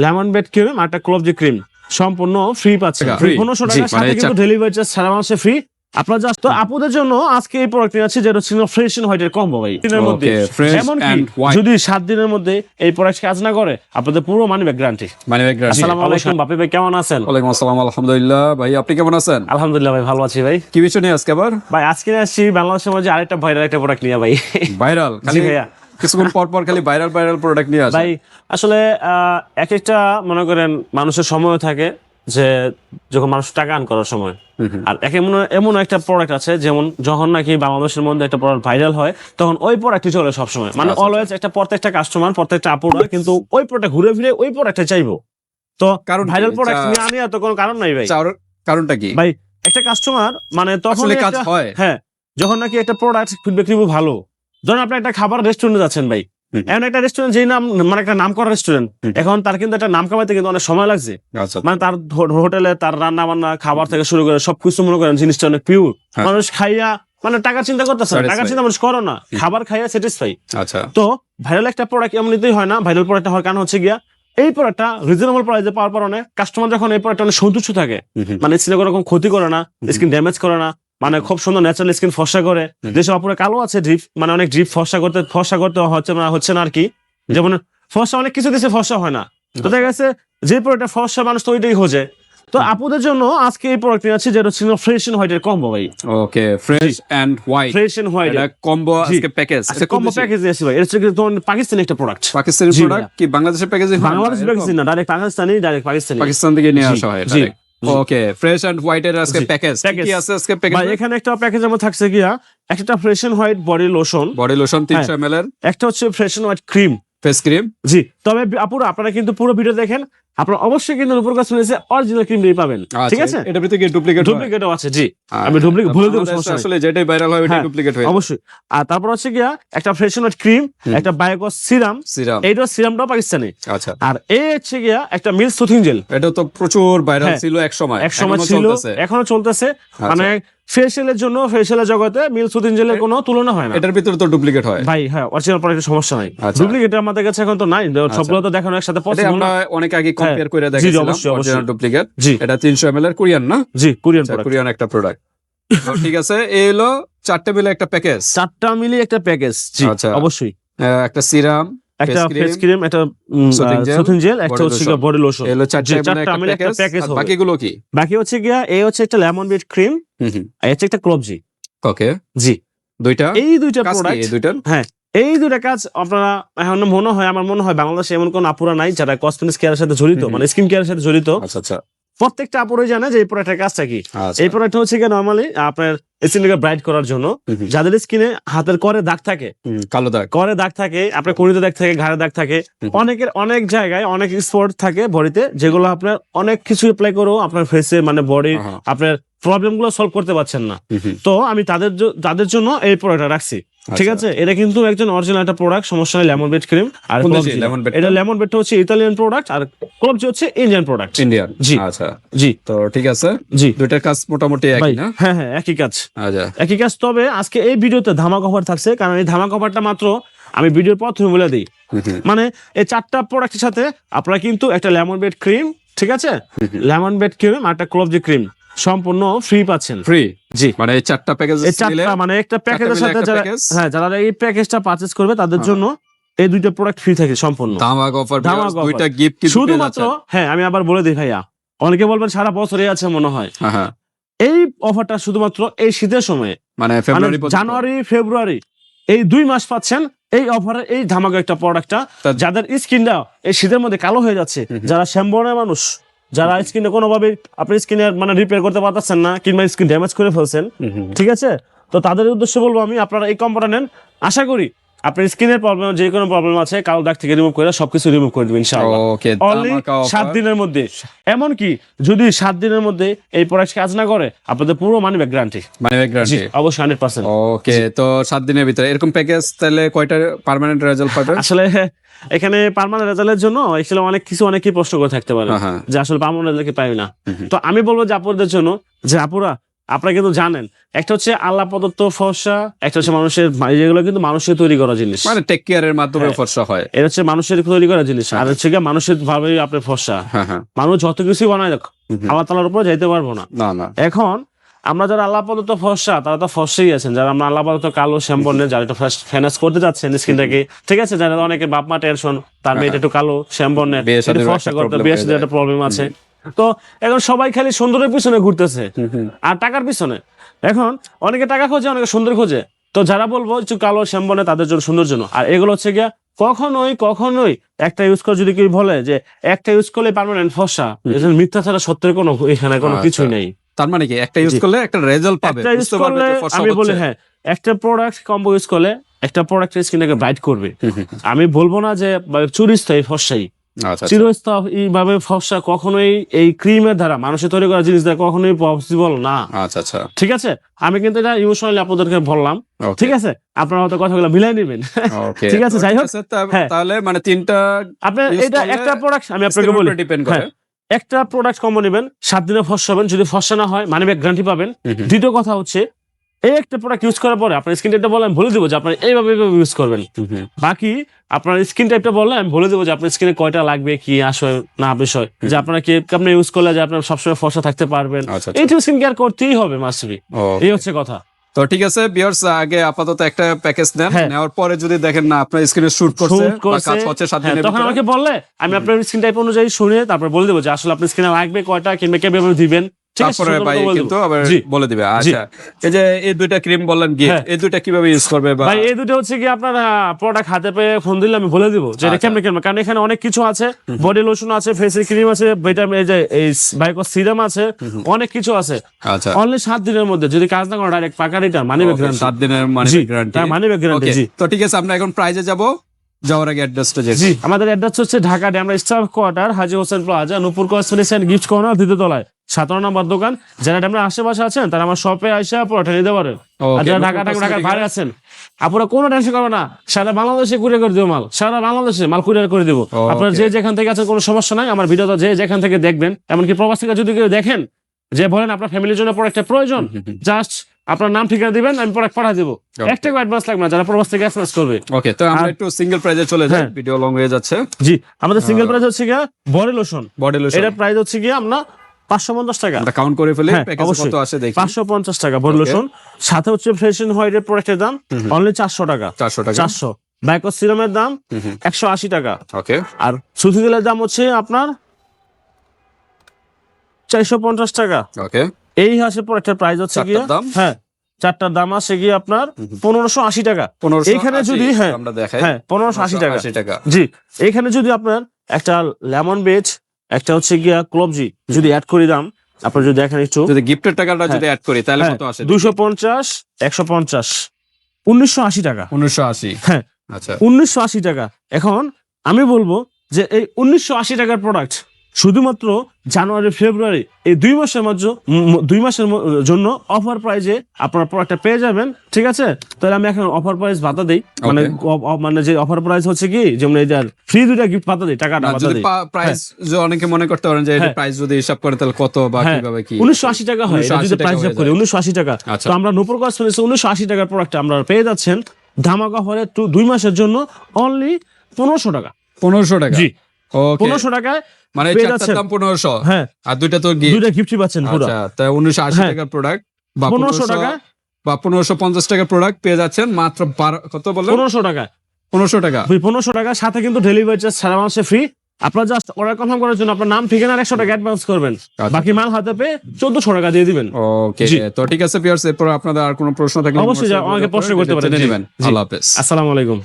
Lemon bed cream আর একটা ক্লোভজি cream সম্পূর্ণ free পাচ্ছেন 1500 টাকা সাথে কিন্তু ডেলিভারি চার্জ সারা মাসে ফ্রি। আপনারা জাস্ট তো আপুদের জন্য আজকে এই প্রোডাক্ট নিয়ে আছে যেটা হচ্ছে ফ্রেশ এন্ড হোয়াইট এর কম্বো ভাই। দিনের মধ্যে এমন কি যদি 7 দিনের মধ্যে এই প্রোডাক্ট কাজ না করে আপনাদের পুরো মানি ব্যাক গ্যারান্টি। আসসালামু আলাইকুম বাপি ভাই, কেমন আছেন? ওয়ালাইকুম আসসালাম, আলহামদুলিল্লাহ। ভাই আপনি কেমন আছেন? আলহামদুলিল্লাহ ভাই, ভালো আছি ভাই। কি বিষয় নিয়ে আজকে আবার? ভাই আজকে আসছি বাংলাদেশের মধ্যে আরেকটা ভাইরাল একটা প্রোডাক্ট নিয়ে ভাই। ভাইরাল খালি ভাইয়া কিছুক্ষণ পর পর খালি ভাইরাল প্রোডাক্ট নিয়ে আসে ভাই। আসলে এক একটা মনে করেন মানুষের সময় থাকে যে যখন মানুষ টাকা আর্ন করার সময়, আর এমন একটা প্রোডাক্ট আছে যেমন যখন নাকি বাংলাদেশের মধ্যে একটা প্রোডাক্ট ভাইরাল হয় তখন ওই প্রোডাক্টই চলে সবসময়, মানে অলওয়েজ একটা প্রত্যেকটা কাস্টমার প্রত্যেকটা আপুরা কিন্তু ওই প্রোডাক্ট ঘুরে ফিরে ওই প্রোডাক্টটা চাইবো। তো কারণ ভাইরাল প্রোডাক্ট নিয়ে আনি আর তো কোনো কারণ নাই ভাই। কারণটা কি ভাই? একটা কাস্টমার মানে তখন কাজ হয়, হ্যাঁ, যখন নাকি একটা প্রোডাক্ট ফিডব্যাক রিভিউ ভালো, ধরুন আপনি একটা খাবার রেস্টুরেন্টে যাচ্ছেন ভাই, এমন একটা রেস্টুরেন্ট যেই নাম মানে একটা নাম করা রেস্টুরেন্ট, এখন তার কিন্তু একটা নাম কামাইতে কিন্তু অনেক সময় লাগছে। মানে তার হোটেলে তার রান্না বান্না খাবার থেকে শুরু করে সবকিছু মনে করেন জিনিসটা অনেক পিওর, মানুষ খাইয়া মানে টাকা চিন্তা করতেছে, টাকা চিন্তা মানুষ করো না, খাবার খাইয়া স্যাটিসফাই। আচ্ছা, তো ভাইরাল একটা প্রোডাক্ট এমনিতেই হয় না, ভাইরাল প্রোডাক্ট হওয়ার কারণ হচ্ছে গিয়া এই প্রোডাক্টটা রিজনেবল প্রাইসে পাওয়ার কারণে কাস্টমার যখন এই প্রোডাক্ট অনেক সন্তুষ্ট থাকে, মানে স্কিনে কোনো রকম ক্ষতি করে না, স্কিন ড্যামেজ করে না, মানে খুব সুন্দর ন্যাচারাল স্কিন ফর্সা করে। যেসব আপুরা কালো আছে ড্রিপ, মানে অনেক ড্রিপ ফর্সা করতে হচ্ছে না আর কি, যেমন ফর্সা অনেক কিছু দিচ্ছে ফর্সা হয় না, তো দেখা গেছে যে প্রোডাক্টটা ফর্সা মানুষ তো ওইটাই খোঁজে। তো আপুদের জন্য আজকে এই প্রোডাক্ট নিয়ে আছে যেটা হচ্ছে ফ্রেশ এন্ড হোয়াইট এর কম্বো ভাই। ওকে, ফ্রেশ এন্ড হোয়াইট এটা কম্বো আজকে প্যাকেজ। আচ্ছা, কম্বো প্যাকেজ আছে ভাই। এটা হচ্ছে পাকিস্তানি একটা প্রোডাক্ট। পাকিস্তানি প্রোডাক্ট কি বাংলাদেশের প্যাকেজে হয়? বাংলাদেশের প্যাকেজ না, ডাইরেক্ট পাকিস্তান থেকে নিয়ে আসা হয়। ওকে, ফ্রেশ এন্ড হোয়াইট এর আজকে প্যাকেজ কি আছে আজকে প্যাকেজ? ভাই এখানে একটা প্যাকেজের মধ্যে থাকছে গিয়া একটা fresh and white body lotion 300 ml এর, একটা হচ্ছে fresh and white cream, face cream. জি, তবে আপুরা আপনারা কিন্তু পুরো ভিডিও দেখেন, আপনারা অবশ্যই কিন্তু উপর কাছে শুনেছে অরিজিনাল ক্রিম দিয়ে পাবেন, ঠিক আছে? এটা ভিতরে কি ডুপ্লিকেটও আছে? জি, আমি ডুপ্লিকেট ভুলে দেব, সমস্যা আসলে যেটাই ভাইরাল হয় ওইটাই ডুপ্লিকেট হয় অবশ্যই। আর তারপর হচ্ছে গিয়া একটা ফ্রেশ এন্ড হোয়াইট ক্রিম, একটা বায়োকস সিরাম, এইটা সিরামটাও পাকিস্তানি। আচ্ছা, আর এই হচ্ছে গিয়া একটা মিল্ক সুথিং জেল, এটা তো প্রচুর ভাইরাল ছিল এক সময় ছিল, এখনো চলতেছে। মানে ফেশিয়ালের জন্য ফেশিয়ালের জগতে মিল্ক সুথিং জেলের কোনো তুলনা হয় না। এটার ভিতরে তো ডুপ্লিকেট হয় ভাই, হ্যাঁ, অরিজিনাল প্রোডাক্টের সমস্যা নাই, ডুপ্লিকেট আমাদের কাছে এখন তো নাই, সবগুলো তো দেখানো একসাথে পসিবল না। আমরা অনেক আগে কম্পেয়ার করে দেখেছিলাম অরিজিনাল ডুপ্লিকেট। এটা 300 ml এর কোরিয়ান না? জি, কোরিয়ান একটা প্রোডাক্ট। ঠিক আছে, এই হলো 4টা মিলে একটা প্যাকেজ, 4টা মিলে একটা প্যাকেজ। জি, অবশ্যই। একটা সিরাম, একটা ফেস ক্রিম, একটা সুথিং জেল, একটা হচ্ছে বডি লোশন, এলো 4টা মিলে একটা প্যাকেজ হবে। বাকিগুলো কি? বাকি হচ্ছে গিয়া এই হচ্ছে একটা লেমন বেড ক্রিম, আর হচ্ছে একটা ক্লোভজি। ওকে, জি, এই দুইটা প্রোডাক্ট, এই দুইটার হ্যাঁ, এই দুইটা কাজ আপনারা এখন আমার মনে হয় বাংলাদেশে এমন কোন আপুরা নাই যারা কসমেটিক্স কেয়ারের সাথে জড়িত, মানে স্কিন কেয়ারের সাথে জড়িত। আচ্ছা, প্রত্যেকটা আপুরাই জানে যে এই প্রোডাক্টের কাজটা কি। এই প্রোডাক্ট হচ্ছে কি নরমালি আপনার স্কিনকে ব্রাইট করার জন্য, যাদের স্কিনে হাতের করে দাগ থাকে, কালো দাগ, করে দাগ থাকে, আপনার কোণিতে দাগ থাকে, ঘাড়ে দাগ থাকে, অনেকের অনেক জায়গায় অনেক স্পট থাকে বডিতে, যেগুলো আপনার অনেক কিছু অ্যাপ্লাই করেও আপনার ফেসে মানে বডি আপনার প্রবলেম গুলো সলভ করতে পারছেন না। তো আমি তাদের জন্য এই প্রোডাক্টটা রাখছি, ঠিক আছে? এটা কিন্তু একজন অরিজিনাল একটা প্রোডাক্ট, সমস্যা নেই। লেমন বেড ক্রিম আর এটা লেমন বেডটা হচ্ছে ইতালিয়ান প্রোডাক্ট, আর ক্লোভজি হচ্ছে ইন্ডিয়ান প্রোডাক্ট। ইন্ডিয়ান, জি। আচ্ছা, জি, তো ঠিক আছে। জি, দুইটার কাজ মোটামুটি একই না? হ্যাঁ, একই কাজ। আচ্ছা, একই কাজ। তবে আজকে এই ভিডিওতে ধামাকা অফার থাকছে, কারণ এই ধামাকা অফারটা মাত্র আমি ভিডিওর প্রথমে বলে দিই। মানে এই 4টা প্রোডাক্টের সাথে আপনারা কিন্তু একটা লেমন বেড ক্রিম, ঠিক আছে, লেমন বেড ক্রিম আর একটা ক্লোভজি ক্রিম সম্পূর্ণ ফ্রি পাচ্ছেন। ফ্রি? জি, মানে এই 4টা প্যাকেজ, মানে একটা প্যাকেজের সাথে যারা এই প্যাকেজটা পারচেজ করবে তাদের জন্য এই দুইটা প্রোডাক্ট ফ্রি থাকে সম্পূর্ণ। ধামাকা অফার, দুইটা গিফট কি শুধুমাত্র। হ্যাঁ, আমি আবার বলে দিই ভাইয়া, অনেকে বলবেন সারা বছরই আছে মনে হয়। এই অফারটা শুধুমাত্র এই শীতের সময়ে, মানে জানুয়ারি ফেব্রুয়ারি এই 2 মাস পাচ্ছেন এই অফারে, এই ধামাকা একটা প্রোডাক্টটা। যাদের স্কিনটা এই শীতের মধ্যে কালো হয়ে যাচ্ছে, যারা শ্যাম্বনের মানুষ, যারা স্কিনে কোনোভাবে আপনি স্কিনে মানে রিপেয়ার করতে পারতেছেন না, কিংবা স্কিন ড্যামেজ করে ফেলছেন, ঠিক আছে, তো তাদের উদ্দেশ্যে বলবো আমি, আপনারা এই কম্বোটা নেন। আশা করি আপনার স্কিনের প্রবলেম, যে কোনো প্রবলেম আছে, কালো দাগ থেকে রিমুভ করে সবকিছু রিমুভ করে দিবেন ইনশাআল্লাহ। অনলি 7 দিনের মধ্যে। এমন কি যদি 7 দিনের মধ্যে এই প্রোডাক্ট কাজ না করে আপনাদের পুরো মানি ব্যাক গ্যারান্টি। অবশ্যই 100%। ওকে, তো 7 দিনের ভিতরে এরকম প্যাকেজ তাহলে কয়টা পার্মানেন্ট রেজাল্ট পাবেন? আসলে এখানে পার্মানেন্ট রেজাল্টের জন্য আসলে অনেকেই প্রশ্ন করে থাকতে পারে যে আসলে পার্মানেন্ট রেজাল্ট কি পাই না। তো আমি বলবো যে আপুদের জন্য, যে আপুরা আপনারা কিন্তু জানেন একটা হচ্ছে আল্লাহ প্রদত্ত ফর্সা, একটা হচ্ছে মানুষের, যেগুলো কিন্তু মানুষের তৈরি করা জিনিস, মানে টেক কেয়ারের মাধ্যমে ফর্সা হয়, এটা হচ্ছে মানুষের তৈরি করা জিনিস। আর হচ্ছে গিয়ে মানুষের ভাবে আপনার ফর্সা, মানুষ যত কিছুই বানায় দেখো আল্লাহ তাআলার উপর যাইতে পারবো না। এখন আমরা যারা আল্লাহ প্রদত্ত ফর্সা তারা তো ফর্সাই আছেন, যারা আমরা আল্লাহ প্রদত্ত কালো শ্যামবর্ণের যারা একটু ফেনাস করতে যাচ্ছেন স্কিনটাকে, ঠিক আছে, যারা অনেকে বাপ মা টেনশন, তার মেয়েটা একটু কালো শ্যামবর্ণের ফর্সা করতে, বিয়ের সাথে একটা প্রবলেম আছে, তো এখন সবাই খালি সুন্দরের পিছনে ঘুরতেছে আর টাকার পিছনে। এখন অনেকে টাকা খোঁজে, অনেকে সুন্দর খোঁজে, তো যারা বলবো একটু কালো শ্যামবর্ণের তাদের জন্য সুন্দর জন্য। আর এগুলো হচ্ছে গিয়া কখনোই একটা ইউজ করে যদি কেউ বলে যে একটা ইউজ করলে পার্মানেন্ট ফর্সা, মিথ্যা ছাড়া সত্যের কোনো এখানে কোনো কিছুই নেই। তার মানে কি একটা ইউজ করলে একটা রেজাল্ট পাবে, বুঝতে পারবে যে ফর্সা হচ্ছে। আমি বলি হ্যাঁ, একটা প্রোডাক্ট কম্বো ইউজ করলে একটা প্রোডাক্ট স্কিনটাকে ব্রাইট করবে। আমি বলবো না যে চিরস্থায়ী ফর্সাই, চিরস্থায়ী ভাবে ফর্সা কখনোই এই ক্রিমের দ্বারা, মানুষের তৈরি করা জিনিস দ্বারা কখনোই পসিবল না। ঠিক আছে, আমি কিন্তু এটা ইমোশনালি আপনাদেরকে বললাম, ঠিক আছে, আপনারা হয়তো কথাগুলো মিলাই নেবেন, ঠিক আছে। যাই হোক, তাহলে মানে তিনটা আপনি এটা একটা প্রোডাক্ট আমি আপনাকে বলি, একটা প্রোডাক্ট কম্বো নেবেন, 7 দিনে ফর্সা হবেন, যদি ফর্সা না হয় মানি ব্যাক গ্যারান্টি পাবেন। দ্বিতীয় কথা হচ্ছে এই একটা প্রোডাক্ট ইউজ করার পরে আপনার স্কিন টাইপটা বলে আমি বলে দেবো যে আপনার এইভাবে ইউজ করবেন। বাকি আপনার স্কিন টাইপটা বললে আমি বলে দেবো যে আপনার স্কিনে কয়টা লাগবে, কি আসবে না বিষয়, যে আপনারা কি আপনি ইউজ করলে যে আপনার সবসময় ফর্সা থাকতে পারবেন, এইটুকু স্কিন কেয়ার করতেই হবে মাস্টবি, এই হচ্ছে কথা। তো ঠিক আছে ভিউয়ার্স, আগে আপাতত একটা প্যাকেজ নেন, নেওয়ার পরে যদি দেখেন না আপনার স্কিনে শুট করছে বা কাজ হচ্ছে 7 দিনের ভিতরে, তখন আমাকে বললে আমি আপনার স্কিন টাইপ অনুযায়ী শুনে তারপর বলে দেবো যে আসলে আপনার স্কিনে লাগবে কয়টা, কিংবা কিভাবে দিবেন, তারপরে ভাই কিন্তু আবার বলে দিবে। আচ্ছা, এই যে এই দুইটা ক্রিম বললেন গিফট, এই দুইটা কিভাবে ইউজ করবে? ভাই এই দুটো হচ্ছে কি আপনার প্রোডাক্ট হাতে পেয়ে ফোন দিলে আমি বলে দিব যে এটা কেমনে কেমনে, কারণ এখানে অনেক কিছু আছে, বডি লোশন আছে, ফেসের ক্রিম আছে, ভিটামিন এই যে এই ভাইকো সিরাম আছে, অনেক কিছু আছে। আচ্ছা, অনলি 7 দিনের মধ্যে যদি কাজ না করে ডাইরেক্ট পাকা রিটার্ন, মানি ব্যাক গ্যারান্টি, 7 দিনের money back guarantee, money back guarantee. জি, তো ঠিক আছে, আমরা এখন প্রাইজে যাব, যাওয়ার আগে অ্যাড্রেসটা জি, আমাদের অ্যাড্রেস হচ্ছে Dhaka Demra staff quarter, Haji Hossain plaza, Nupur cosmetics and gift corner, দ্বিতীয় তলায়, 17 নম্বর দোকান। যারা ড্যামরা আশেপাশে আছেন তারা আমার শপে আইসা পুরোটা নিতে পারেন। আর যারা ঢাকার বাইরে আছেন আপনারা কোনো টেনশন করবেন না, সারা বাংলাদেশে কুরিয়ার করে দেবো মাল, সারা বাংলাদেশে মাল কুরিয়ার করে দেবো। আপনারা যে যেখান থেকে আছেন কোনো সমস্যা নাই, আমার ভিডিওটা যে যেখান থেকে দেখবেন, এমনকি প্রবাস থেকে যদি কেউ দেখেন যে বলেন আপনার ফ্যামিলির জন্য প্রোডাক্টের প্রয়োজন, জাস্ট আপনার নাম ঠিকানা দিবেন, আমি প্রোডাক্ট পাঠিয়ে দেবো, একটা অ্যাডভান্স লাগবে না, যারা প্রবাস থেকে এসএমএস করবে। ওকে, তো আমরা একটু সিঙ্গেল প্রাইসে চলে যাই, ভিডিও লং হয়ে যাচ্ছে। জি, আমাদের সিঙ্গেল প্রাইস হচ্ছে গিয়া বডি লোশন, এটার প্রাইস হচ্ছে গিয়া আমরা 550 টাকা, আমরা কাউন্ট করে ফেলি প্যাকেজে কত আসে দেখি, 550 টাকা বডি লোশন। সাথে হচ্ছে ফ্রেশ এন্ড হোয়াইটের প্রোডাক্টের দাম অনলি 400 টাকা, 400 ভাইকো সিরামের দাম 180 টাকা। ওকে, আর সুথিজেলের দাম হচ্ছে আপনার 450 টাকা। ওকে, এই হাসে প্রোডাক্টের প্রাইস হচ্ছে গিয়ে, হ্যাঁ, চারটার দাম আছে গিয়ে আপনার 1580 টাকা। এখানে যদি আমরা দেখাই, 1580 টাকা। জি, এখানে যদি আপনার একটা লেমন বেজ, একটা হচ্ছে গিয়া ক্লোভজি যদি অ্যাড করি দাম, আপনারা যদি দেখেন একটু, যদি গিফটের টাকাটা যদি অ্যাড করি তাহলে কত আসে? 250, 150, 1980 টাকা। 1980, হ্যাঁ, আচ্ছা, 1980 টাকা। এখন আমি বলবো যে এই 1980 টাকার প্রোডাক্ট শুধুমাত্র জানুয়ারি ফেব্রুয়ারি এই 2 মাসের জন্য অফার প্রাইজে আপনার প্রোডাক্টটা পেয়ে যাবেন, ঠিক আছে। তাহলে আমি এখন অফার প্রাইস ভাতা দেই, মানে যে অফার প্রাইস হচ্ছে কি, যেমন এই যে ফ্রি 2টা গিফট ভাতা দেই, টাকাটা ভাতা দেই। প্রাইস যে অনেকে মনে করতে পারেন যে এই প্রাইস যদি হিসাব করে তাহলে কত বা কিভাবে কি, 1980 টাকা হয় যদি প্রাইস হিসাব করি, 1980 টাকা। তো আমরা নূপুর কসমেটিক্স 1980 টাকার প্রোডাক্ট আমরা পেয়ে যাচ্ছেন ধামাকা অফারে 2 মাসের জন্য অনলি 1500 টাকা। 1500 টাকা, জি, 1500 টাকায়, মানে চারটার দাম 1500, হ্যাঁ, আর দুইটা তো দুইটা গিফটই পাচ্ছেন পুরো। আচ্ছা, তাই 1980 টাকার প্রোডাক্ট বা 1500 টাকা বা 1550 টাকার প্রোডাক্ট পেয়ে যাচ্ছেন মাত্র কত বললেন? 1500 টাকা। 1500 টাকা, 1500 টাকা, সাথে কিন্তু ডেলিভারি চার্জ সারা মাসে ফ্রি। আপনারা জাস্ট অর্ডার কনফার্ম করার জন্য আপনার নাম ঠিকানা 100 টাকা অ্যাডভান্স করবেন, বাকি মাল হাতে পেয়ে 1400 টাকা দিয়ে দিবেন। ওকে, তো ঠিক আছে ভিউয়ার্স, এরপর আপনাদের আর কোনো প্রশ্ন থাকলে অবশ্যই আমাকে প্রশ্ন করতে পারেন। আল্লাহ হাফেজ, আসসালামু আলাইকুম।